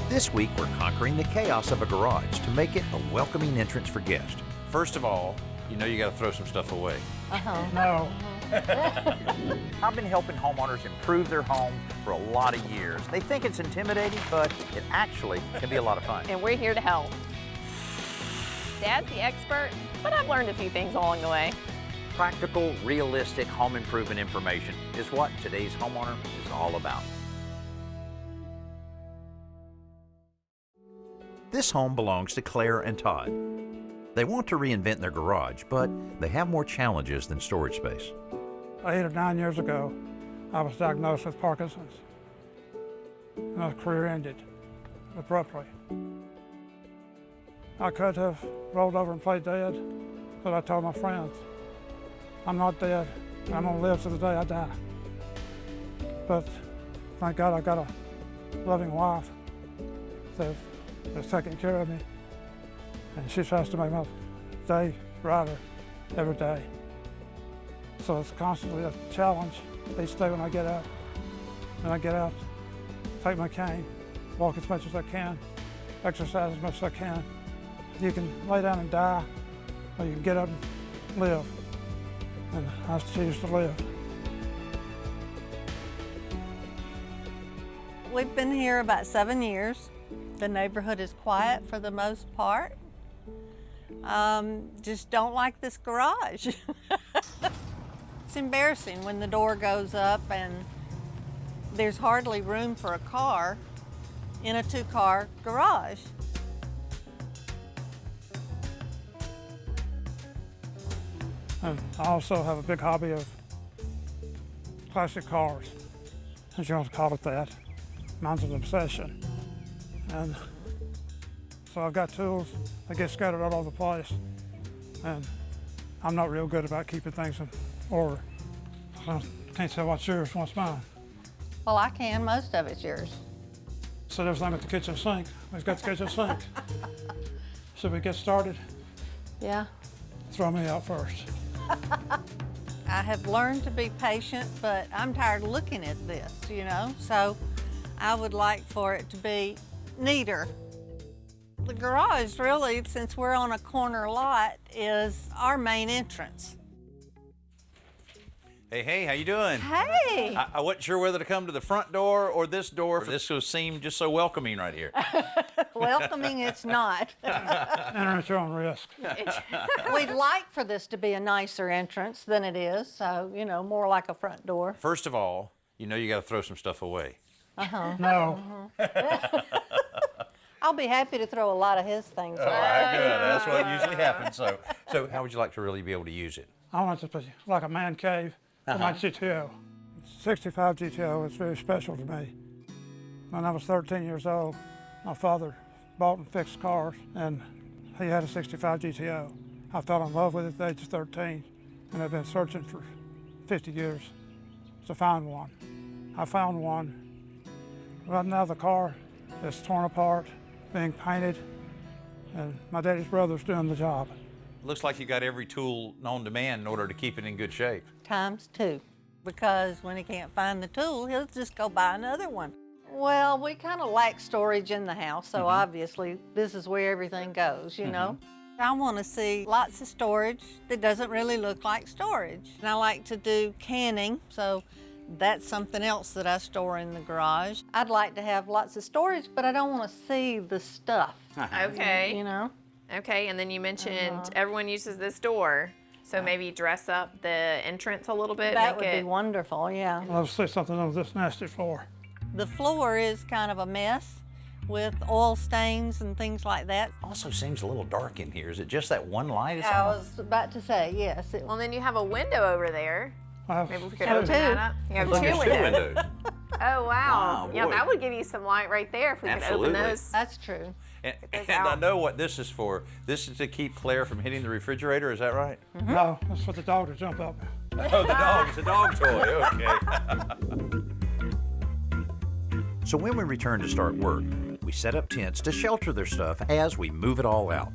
This week, we're conquering the chaos of a garage to make it a welcoming entrance for guests. First of all, you know you got to throw some stuff away. No. I've been helping homeowners improve their home for a lot of years. They think it's intimidating, but it actually can be a lot of fun. And we're here to help. Dad's the expert, but I've learned a few things along the way. Practical, realistic home improvement information is what today's homeowner is all about. This home belongs to Claire and Todd. They want to reinvent their garage, but they have more challenges than storage space. 8 or 9 years ago, I was diagnosed with Parkinson's. My career ended abruptly. I could have rolled over and played dead, but I told my friends, I'm not dead. I'm gonna live to the day I die. But thank God I got a loving wife that's taking care of me. And she tries to make my day brighter every day. So it's constantly a challenge each day when I get out. When I get out, take my cane, walk as much as I can, exercise as much as I can. You can lay down and die, or you can get up and live. And I choose to live. We've been here about 7 years. The neighborhood is quiet for the most part. Just don't like this garage. It's embarrassing when the door goes up and there's hardly room for a car in a 2-car garage. And I also have a big hobby of classic cars, if you want to call it that. Mine's an obsession. And so I've got tools that get scattered all over the place. And I'm not real good about keeping things in order. I can't tell what's yours, what's mine. Well, I can, most of it's yours. Set everything at the kitchen sink. We've got the kitchen sink. Should we get started? Yeah. Throw me out first. I have learned to be patient, but I'm tired of looking at this, you know? So I would like for it to be neater. The garage, really, since we're on a corner lot, is our main entrance. Hey, how you doing? Hey! I wasn't sure whether to come to the front door or this door. This will seem just so welcoming right here. Welcoming, it's not. Enter at your own risk. We'd like for this to be a nicer entrance than it is, so, you know, more like a front door. First of all, you know you got to throw some stuff away. No. I'll be happy to throw a lot of his things away. All right, good. That's what usually happens. So how would you like to really be able to use it? I want it to be like a man cave for my GTO. 65 GTO is very special to me. When I was 13 years old, my father bought and fixed cars, and he had a 65 GTO. I fell in love with it at the age of 13, and I've been searching for 50 years to find one. I found one. Right now the car is torn apart, being painted, and my daddy's brother's doing the job. Looks like you got every tool known to man in order to keep it in good shape. ×2, because when he can't find the tool, he'll just go buy another one. Well, we kind of lack storage in the house, so obviously this is where everything goes, you know? I want to see lots of storage that doesn't really look like storage. And I like to do canning, so that's something else that I store in the garage. I'd like to have lots of storage, but I don't want to see the stuff. Okay. You know? Okay, and then you mentioned everyone uses this door, so maybe dress up the entrance a little bit. That make would it... be wonderful, yeah. I'll see something on this nasty floor. The floor is kind of a mess with oil stains and things like that. Also seems a little dark in here. Is it just that one light? I was about to say, yes. Well, then you have a window over there. Maybe we could So open two. that up. You have Look, two there's windows. 2 windows. Oh, wow. Wow, Yeah, boy. that would give you some light right there if we could Absolutely. open those. That's true. And goes I out. know what this is for. This is to keep Claire from hitting the refrigerator, is that right? No, that's for the dog to jump up. Oh, the dog. It's a dog toy. Okay. So when we return to start work, we set up tents to shelter their stuff as we move it all out.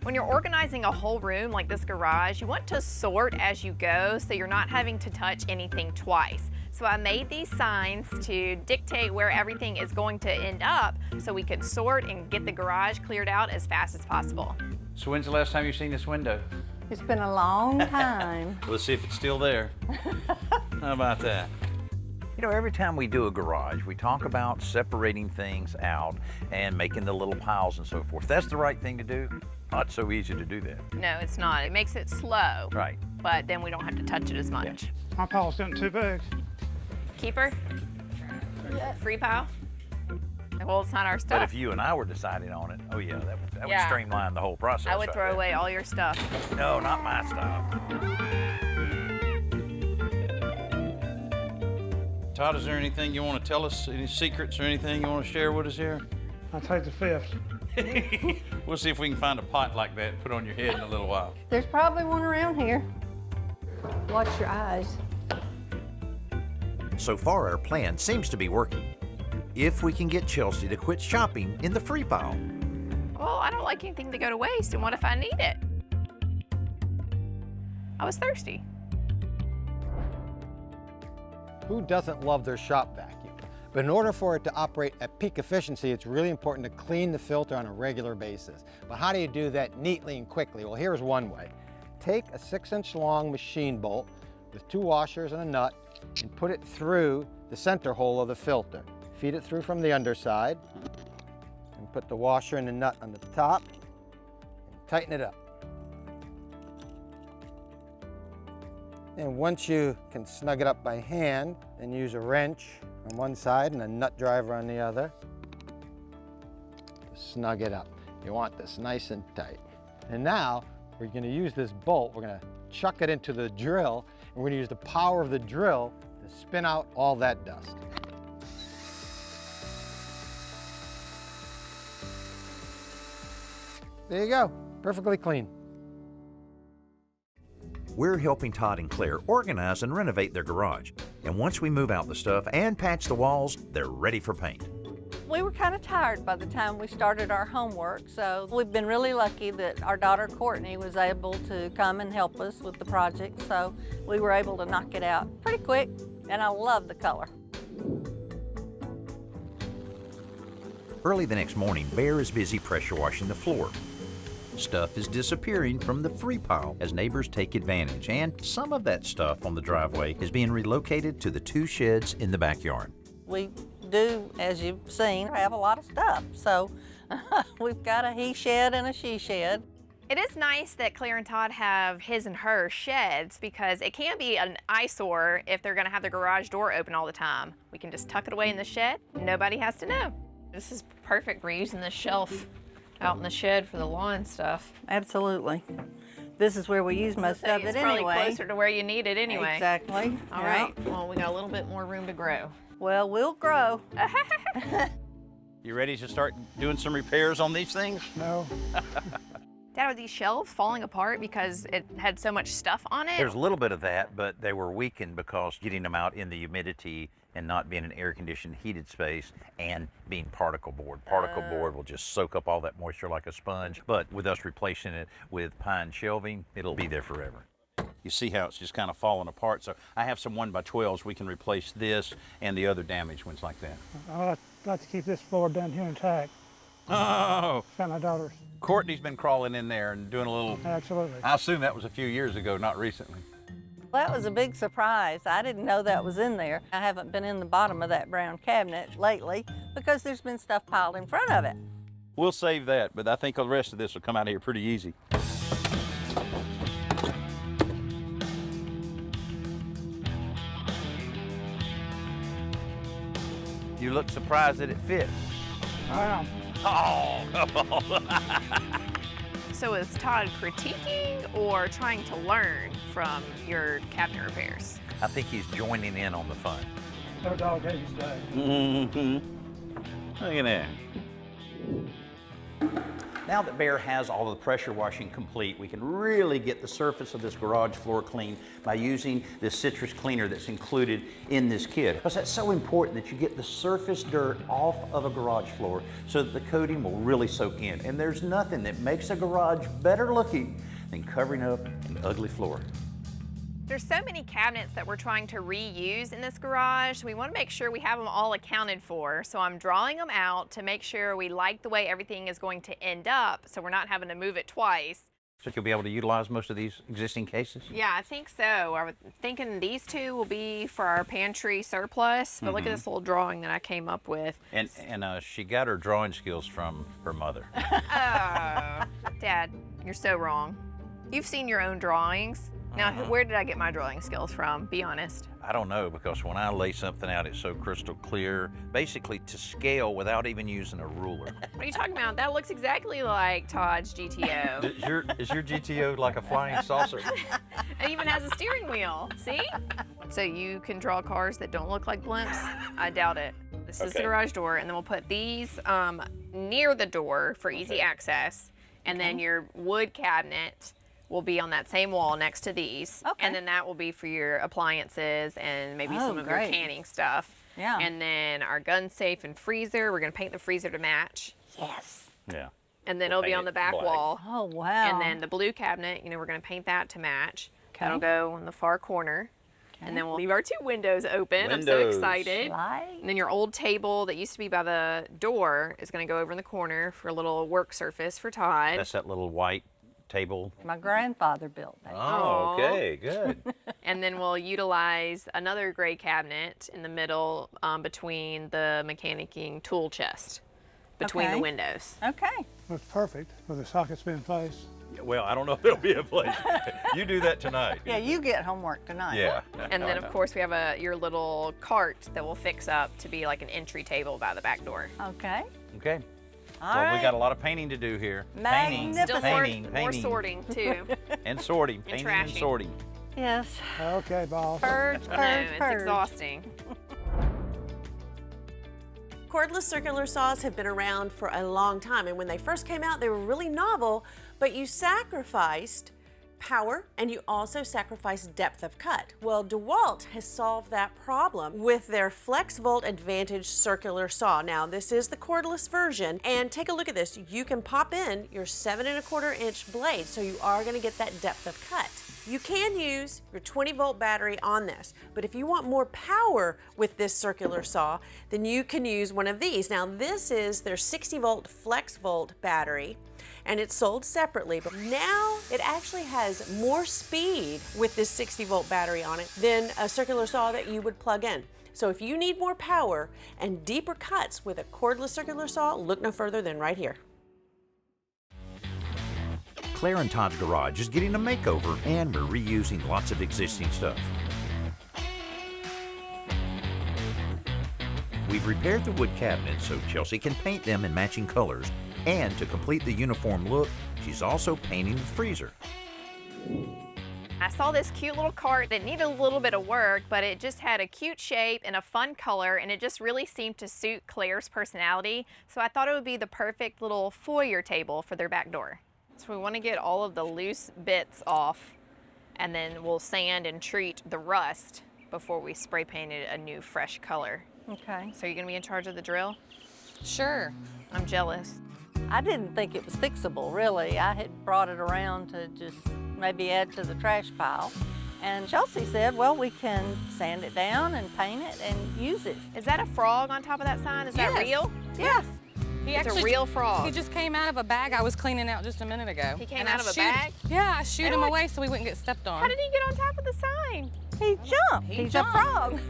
When you're organizing a whole room like this garage, you want to sort as you go so you're not having to touch anything twice. So I made these signs to dictate where everything is going to end up so we could sort and get the garage cleared out as fast as possible. So when's the last time you've seen this window? It's been a long time. Let's see if it's still there. How about that? You know, every time we do a garage, we talk about separating things out and making the little piles and so forth. That's the right thing to do. Not so easy to do that. No, it's not. It makes it slow. Right. But then we don't have to touch it as much. My pile's getting too big. Keeper? Free pile? Well, it's not our stuff. But if you and I were deciding on it, oh yeah, that would Yeah. streamline the whole process. I would right throw there. away all your stuff. No, not my stuff. Todd, is there anything you want to tell us? Any secrets or anything you want to share with us here? I take the fifth. We'll see if we can find a pot like that and put on your head in a little while. There's probably one around here. Watch your eyes. So far, our plan seems to be working. If we can get Chelsea to quit shopping in the free pile. Well, I don't like anything to go to waste, and what if I need it? I was thirsty. Who doesn't love their shop vacuum? But in order for it to operate at peak efficiency, it's really important to clean the filter on a regular basis. But how do you do that neatly and quickly? Well, here's one way. Take a 6-inch long machine bolt with 2 washers and a nut and put it through the center hole of the filter. Feed it through from the underside and put the washer and the nut on the top and tighten it up. And once you can snug it up by hand, then use a wrench on one side and a nut driver on the other to snug it up. You want this nice and tight. And now we're going to use this bolt, we're going to chuck it into the drill, and we're going to use the power of the drill to spin out all that dust. There you go, perfectly clean. We're helping Todd and Claire organize and renovate their garage. And once we move out the stuff and patch the walls, they're ready for paint. We were kind of tired by the time we started our homework, so we've been really lucky that our daughter Courtney was able to come and help us with the project, so we were able to knock it out pretty quick, and I love the color. Early the next morning, Bear is busy pressure washing the floor. Stuff is disappearing from the free pile as neighbors take advantage, and some of that stuff on the driveway is being relocated to the 2 sheds in the backyard. We do, as you've seen, have a lot of stuff, so we've got a he shed and a she shed. It is nice that Claire and Todd have his and her sheds because it can be an eyesore if they're gonna have their garage door open all the time. We can just tuck it away in the shed, nobody has to know. This is perfect for using this shelf out in the shed for the lawn stuff. Absolutely. This is where we use most of it It's probably anyway. closer to where you need it anyway. Exactly. All Yeah. right, well, we got a little bit more room to grow. Well, we'll grow. You ready to start doing some repairs on these things? No. Dad, are these shelves falling apart because it had so much stuff on it? There's a little bit of that, but they were weakened because getting them out in the humidity and not being an air-conditioned heated space and being particle board. Particle board will just soak up all that moisture like a sponge, but with us replacing it with pine shelving, it'll be there forever. You see how it's just kind of falling apart. So I have some 1x12s. We can replace this and the other damaged ones like that. I'd like to keep this floor down here intact. Oh, Got my daughters. Courtney's been crawling in there and doing a little, Absolutely. I assume that was a few years ago, not recently. That was a big surprise. I didn't know that was in there. I haven't been in the bottom of that brown cabinet lately because there's been stuff piled in front of it. We'll save that, but I think the rest of this will come out of here pretty easy. You look surprised that it fit. I am. Oh, come on. So is Todd critiquing or trying to learn from your cabinet repairs? I think he's joining in on the fun. No dog days day. Mm-hmm. Look at that. Now that Bear has all of the pressure washing complete, we can really get the surface of this garage floor clean by using this citrus cleaner that's included in this kit. Because that's so important that you get the surface dirt off of a garage floor so that the coating will really soak in. And there's nothing that makes a garage better looking than covering up an ugly floor. There's so many cabinets that we're trying to reuse in this garage. We want to make sure we have them all accounted for. So I'm drawing them out to make sure we like the way everything is going to end up so we're not having to move it twice. So you'll be able to utilize most of these existing cases? Yeah, I think so. I was thinking these two will be for our pantry surplus, but look at this little drawing that I came up with. And she got her drawing skills from her mother. Oh, Dad, you're so wrong. You've seen your own drawings. Now, where did I get my drawing skills from? Be honest. I don't know, because when I lay something out, it's so crystal clear, basically to scale without even using a ruler. What are you talking about? That looks exactly like Todd's GTO. Is your GTO like a flying saucer? It even has a steering wheel, see? So you can draw cars that don't look like blimps? I doubt it. This is the garage door, and then we'll put these near the door for easy access, and then your wood cabinet will be on that same wall next to these. Okay. And then that will be for your appliances and maybe some of your canning stuff. Yeah. And then our gun safe and freezer, we're gonna paint the freezer to match. Yes. Yeah. And then it'll be paint on the it back black. wall. Oh, wow. And then the blue cabinet, we're gonna paint that to match. Okay. That'll go in the far corner. And then we'll leave our two windows open. I'm so Windows. excited. Light. And then your old table that used to be by the door is gonna go over in the corner for a little work surface for Todd. That's that little white table. My grandfather built that. Oh, okay, good. And then we'll utilize another gray cabinet in the middle between the mechanicking tool chest, between the Okay. windows. Okay. Looks perfect with the sockets being placed. Well, I don't know if there'll be a place. You do that tonight. Yeah, you get homework tonight. Yeah. And then, of course, we have your little cart that we'll fix up to be like an entry table by the back door. Okay. Okay. All Well, we right. got a lot of painting to do here. Magnificent. Still Painting, more sorting, too. And sorting. Painting and trashing. sorting. Yes. Okay, boss. Purge, I know, purge, it's purge. exhausting. Cordless circular saws have been around for a long time, and when they first came out, they were really novel, but you sacrificed power and you also sacrificed depth of cut. Well, DeWalt has solved that problem with their FlexVolt Advantage circular saw. Now, this is the cordless version, and take a look at this. You can pop in your 7 1/4 inch blade, so you are going to get that depth of cut. You can use your 20-volt battery on this, but if you want more power with this circular saw, then you can use one of these. Now, this is their 60-volt FlexVolt battery, and it's sold separately, but now it actually has more speed with this 60-volt battery on it than a circular saw that you would plug in. So if you need more power and deeper cuts with a cordless circular saw, look no further than right here. Claire and Todd's garage is getting a makeover, and we're reusing lots of existing stuff. We've repaired the wood cabinets so Chelsea can paint them in matching colors, and to complete the uniform look, she's also painting the freezer. I saw this cute little cart that needed a little bit of work, but it just had a cute shape and a fun color, and it just really seemed to suit Claire's personality. So I thought it would be the perfect little foyer table for their back door. So we want to get all of the loose bits off, and then we'll sand and treat the rust before we spray paint it a new fresh color. Okay. So you're gonna be in charge of the drill? Sure. I'm jealous. I didn't think it was fixable, really. I had brought it around to just maybe add to the trash pile. And Chelsea said, well, we can sand it down and paint it and use it. Is that a frog on top of that sign? Is that Yes. real? Yes. He It's a real frog. He just came out of a bag I was cleaning out just a minute ago. He came And out I of a shooed- bag? Yeah, I shooed him what- away so he wouldn't get stepped on. How did he get on top of the sign? He jumped. He He's jumped. a frog.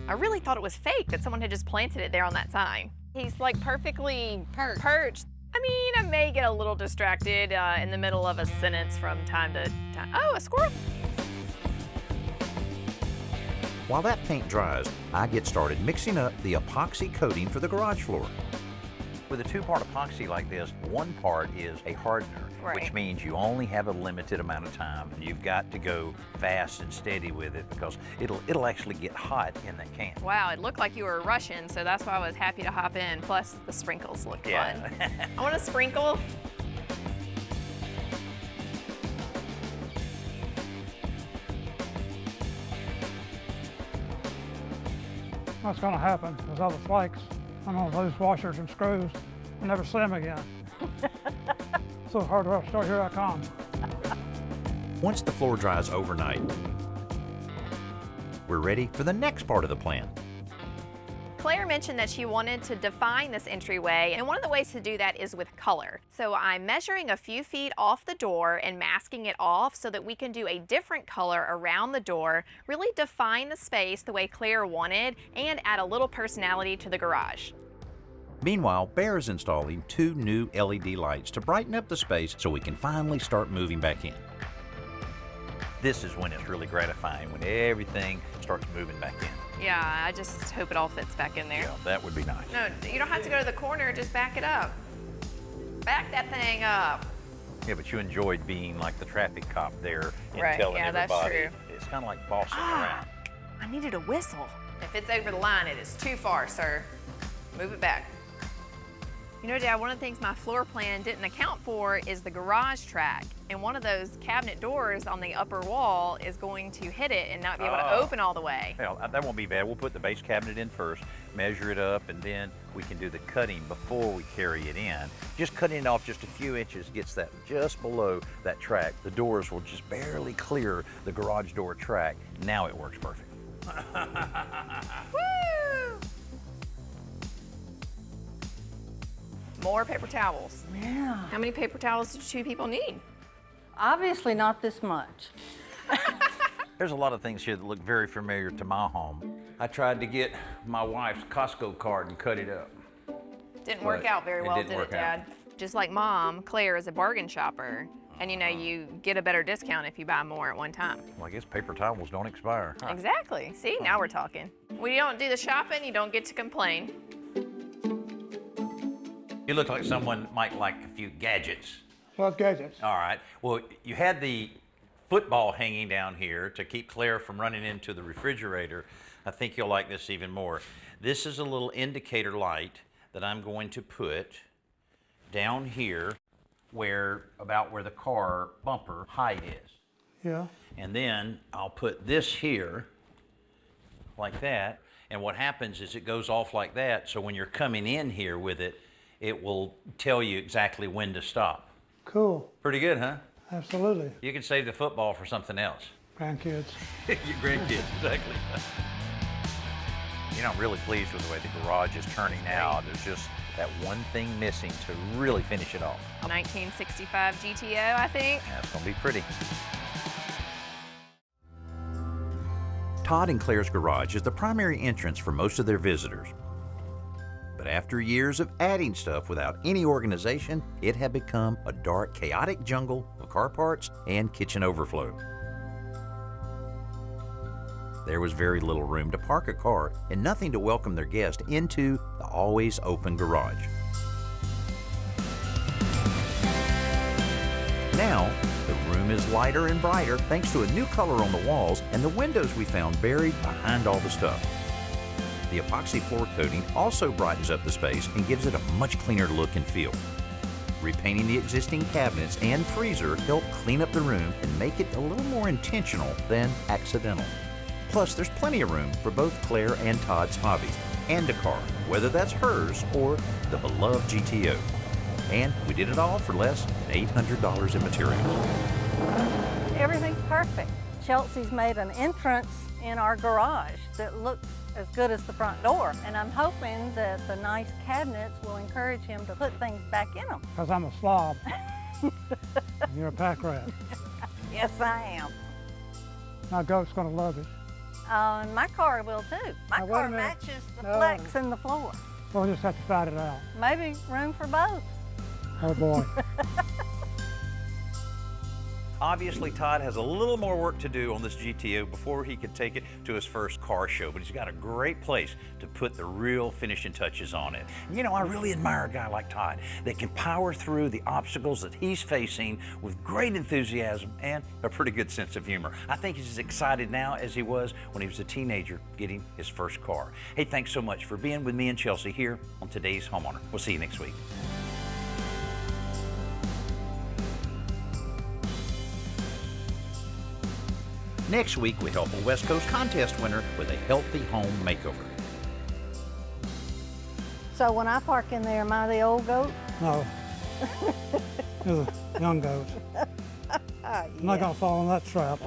I really thought it was fake, that someone had just planted it there on that sign. He's like perfectly perched. I mean, I may get a little distracted in the middle of a sentence from time to time. Oh, a squirrel. While that paint dries, I get started mixing up the epoxy coating for the garage floor. With a two-part epoxy like this, one part is a hardener, which Right. means you only have a limited amount of time. You've got to go fast and steady with it because it'll actually get hot in that can. Wow, it looked like you were rushing, so that's why I was happy to hop in. Plus, the sprinkles look fun. I want to sprinkle. What's gonna happen is all the flakes, I'm gonna lose washers and screws and never see them again. So hardware store, here I come. Once the floor dries overnight, we're ready for the next part of the plan. Claire mentioned that she wanted to define this entryway, and one of the ways to do that is with color. So I'm measuring a few feet off the door and masking it off so that we can do a different color around the door, really define the space the way Claire wanted, and add a little personality to the garage. Meanwhile, Bear is installing 2 new LED lights to brighten up the space so we can finally start moving back in. This is when it's really gratifying, when everything starts moving back in. Yeah, I just hope it all fits back in there. Yeah, that would be nice. No, you don't have to go to the corner, just back it up. Back that thing up. Yeah, but you enjoyed being like the traffic cop there and Right, telling yeah, that's everybody. true. It's kind of like bossing around. I needed a whistle. If it's over the line, it is too far, sir. Move it back. You know, Dad, one of the things my floor plan didn't account for is the garage track. And one of those cabinet doors on the upper wall is going to hit it and not be able to open all the way. Well, that won't be bad. We'll put the base cabinet in first, measure it up, and then we can do the cutting before we carry it in. Just cutting it off just a few inches gets that just below that track. The doors will just barely clear the garage door track. Now it works perfect. Woo! More paper towels. Yeah. How many paper towels do 2 people need? Obviously not this much. There's a lot of things here that look very familiar to my home. I tried to get my wife's Costco card and cut it up. Didn't work But out very it well, didn't did it, work out. Dad? Just like Mom, Claire is a bargain shopper. And you know, you get a better discount if you buy more at one time. Well, I guess paper towels don't expire. Exactly. See, now we're talking. When you don't do the shopping, you don't get to complain. You look like someone might like a few gadgets. What gadgets? All right. Well, you had the football hanging down here to keep Claire from running into the refrigerator. I think you'll like this even more. This is a little indicator light that I'm going to put down here about where the car bumper height is. Yeah. And then I'll put this here like that. And what happens is it goes off like that. So when you're coming in here with it, it will tell you exactly when to stop. Cool. Pretty good, huh? Absolutely. You can save the football for something else. Grandkids. Your grandkids, exactly. You know, I'm really pleased with the way the garage is turning out. There's just that one thing missing to really finish it off. 1965 GTO, I think. That's gonna be pretty. Todd and Claire's garage is the primary entrance for most of their visitors. But after years of adding stuff without any organization, it had become a dark, chaotic jungle of car parts and kitchen overflow. There was very little room to park a car and nothing to welcome their guest into the always open garage. Now, the room is lighter and brighter thanks to a new color on the walls and the windows we found buried behind all the stuff. The epoxy floor coating also brightens up the space and gives it a much cleaner look and feel. Repainting the existing cabinets and freezer help clean up the room and make it a little more intentional than accidental. Plus, there's plenty of room for both Claire and Todd's hobbies and a car, whether that's hers or the beloved GTO. And we did it all for less than $800 in materials. Everything's perfect. Chelsea's made an entrance in our garage that looks as good as the front door. And I'm hoping that the nice cabinets will encourage him to put things back in them. Because I'm a slob. You're a pack rat. Yes, I am. My goat's gonna love it. And my car will too. My Now, wait a car minute. matches the No. flex in the floor. We'll just have to fight it out. Maybe room for both. Oh boy. Obviously, Todd has a little more work to do on this GTO before he can take it to his first car show, but he's got a great place to put the real finishing touches on it. And, you know, I really admire a guy like Todd that can power through the obstacles that he's facing with great enthusiasm and a pretty good sense of humor. I think he's as excited now as he was when he was a teenager getting his first car. Hey, thanks so much for being with me and Chelsea here on today's Homeowner. We'll see you next week. Next week, we help a West Coast contest winner with a healthy home makeover. So when I park in there, am I the old goat? No. You're the young goat. I'm not gonna fall in that trap.